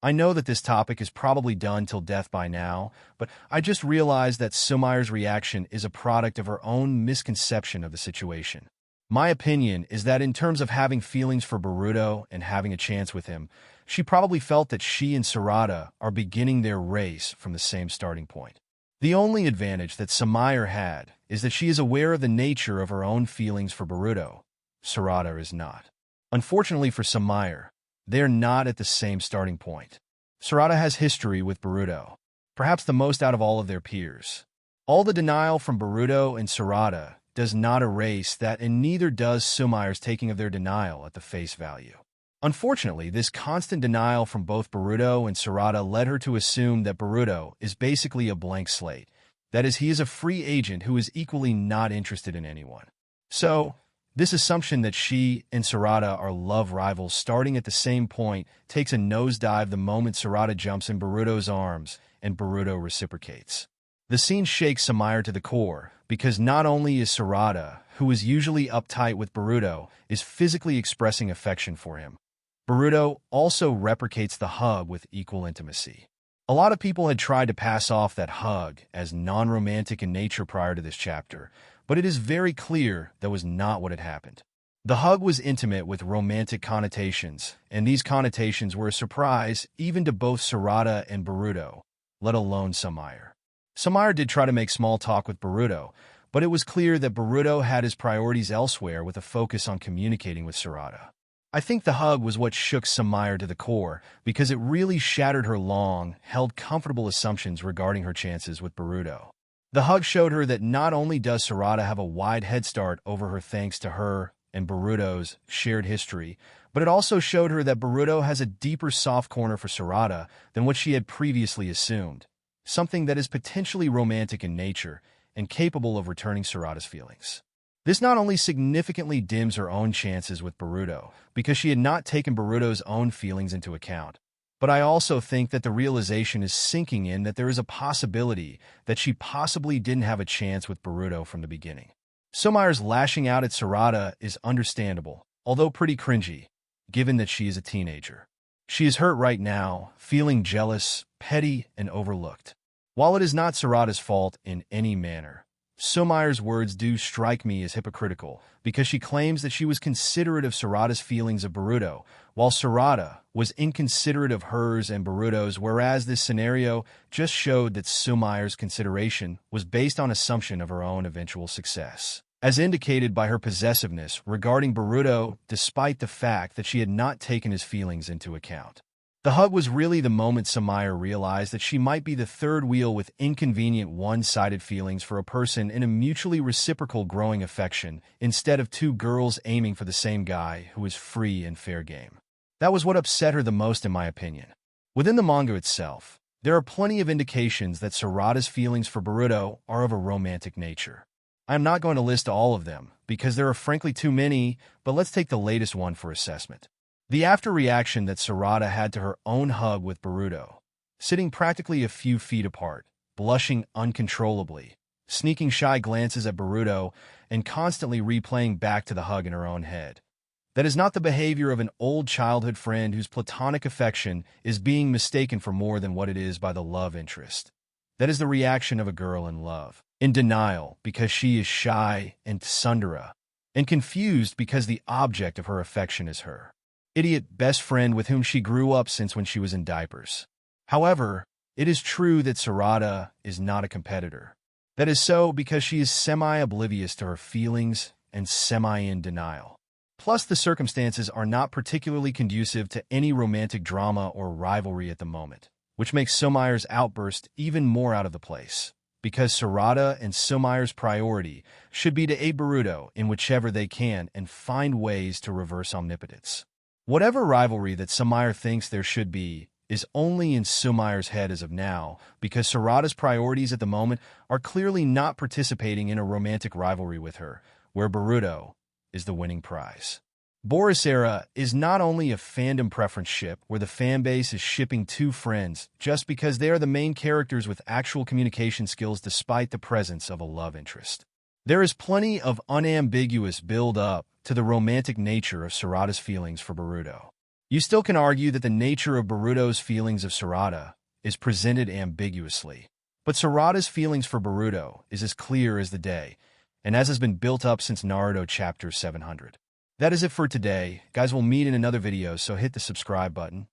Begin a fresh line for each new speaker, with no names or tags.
I know that this topic is probably done till death by now, but I just realized that Sumire's reaction is a product of her own misconception of the situation. My opinion is that in terms of having feelings for Boruto and having a chance with him, she probably felt that she and Sarada are beginning their race from the same starting point. The only advantage that Sumire had is that she is aware of the nature of her own feelings for Boruto. Sarada is not. Unfortunately for Sumire, they are not at the same starting point. Sarada has history with Boruto, perhaps the most out of all of their peers. All the denial from Boruto and Sarada does not erase that, and neither does Sumire's taking of their denial at the face value. Unfortunately, this constant denial from both Boruto and Sarada led her to assume that Boruto is basically a blank slate. That is, he is a free agent who is equally not interested in anyone. So, this assumption that she and Sarada are love rivals starting at the same point takes a nosedive the moment Sarada jumps in Boruto's arms and Boruto reciprocates. The scene shakes Sumire to the core because not only is Sarada, who is usually uptight with Boruto, is physically expressing affection for him, Boruto also replicates the hug with equal intimacy. A lot of people had tried to pass off that hug as non-romantic in nature prior to this chapter, but it is very clear that was not what had happened. The hug was intimate with romantic connotations, and these connotations were a surprise even to both Sarada and Boruto, let alone Sumire. Sumire did try to make small talk with Boruto, but it was clear that Boruto had his priorities elsewhere with a focus on communicating with Sarada. I think the hug was what shook Sumire to the core because it really shattered her long-held comfortable assumptions regarding her chances with Boruto. The hug showed her that not only does Sarada have a wide head start over her thanks to her and Boruto's shared history, but it also showed her that Boruto has a deeper soft corner for Sarada than what she had previously assumed, something that is potentially romantic in nature and capable of returning Sarada's feelings. This not only significantly dims her own chances with Boruto, because she had not taken Boruto's own feelings into account, but I also think that the realization is sinking in that there is a possibility that she possibly didn't have a chance with Boruto from the beginning. Sumire's lashing out at Sarada is understandable, although pretty cringy, given that she is a teenager. She is hurt right now, feeling jealous, petty, and overlooked. While it is not Sarada's fault in any manner, Sumire's words do strike me as hypocritical because she claims that she was considerate of Sarada's feelings of Boruto, while Sarada was inconsiderate of hers and Boruto's, whereas this scenario just showed that Sumire's consideration was based on assumption of her own eventual success, as indicated by her possessiveness regarding Boruto despite the fact that she had not taken his feelings into account. The hug was really the moment Sumire realized that she might be the third wheel with inconvenient one-sided feelings for a person in a mutually reciprocal growing affection instead of two girls aiming for the same guy who is free and fair game. That was what upset her the most in my opinion. Within the manga itself, there are plenty of indications that Sarada's feelings for Boruto are of a romantic nature. I am not going to list all of them because there are frankly too many, but let's take the latest one for assessment. The after-reaction that Sarada had to her own hug with Boruto, sitting practically a few feet apart, blushing uncontrollably, sneaking shy glances at Boruto, and constantly replaying back to the hug in her own head. That is not the behavior of an old childhood friend whose platonic affection is being mistaken for more than what it is by the love interest. That is the reaction of a girl in love, in denial because she is shy and tsundere, and confused because the object of her affection is her idiot best friend with whom she grew up since when she was in diapers. However, it is true that Sarada is not a competitor. That is so because she is semi-oblivious to her feelings and semi-in denial. Plus, the circumstances are not particularly conducive to any romantic drama or rivalry at the moment, which makes Sumire's outburst even more out of the place, because Sarada and Sumire's priority should be to aid Boruto in whichever they can and find ways to reverse omnipotence. Whatever rivalry that Sumire thinks there should be is only in Sumire's head as of now, because Sarada's priorities at the moment are clearly not participating in a romantic rivalry with her, where Boruto is the winning prize. Boruto is not only a fandom preference ship where the fanbase is shipping two friends just because they are the main characters with actual communication skills despite the presence of a love interest. There is plenty of unambiguous build-up to the romantic nature of Sarada's feelings for Boruto. You still can argue that the nature of Boruto's feelings of Sarada is presented ambiguously. But Sarada's feelings for Boruto is as clear as the day, and as has been built up since Naruto chapter 700. That is it for today. Guys, we'll meet in another video, so hit the subscribe button.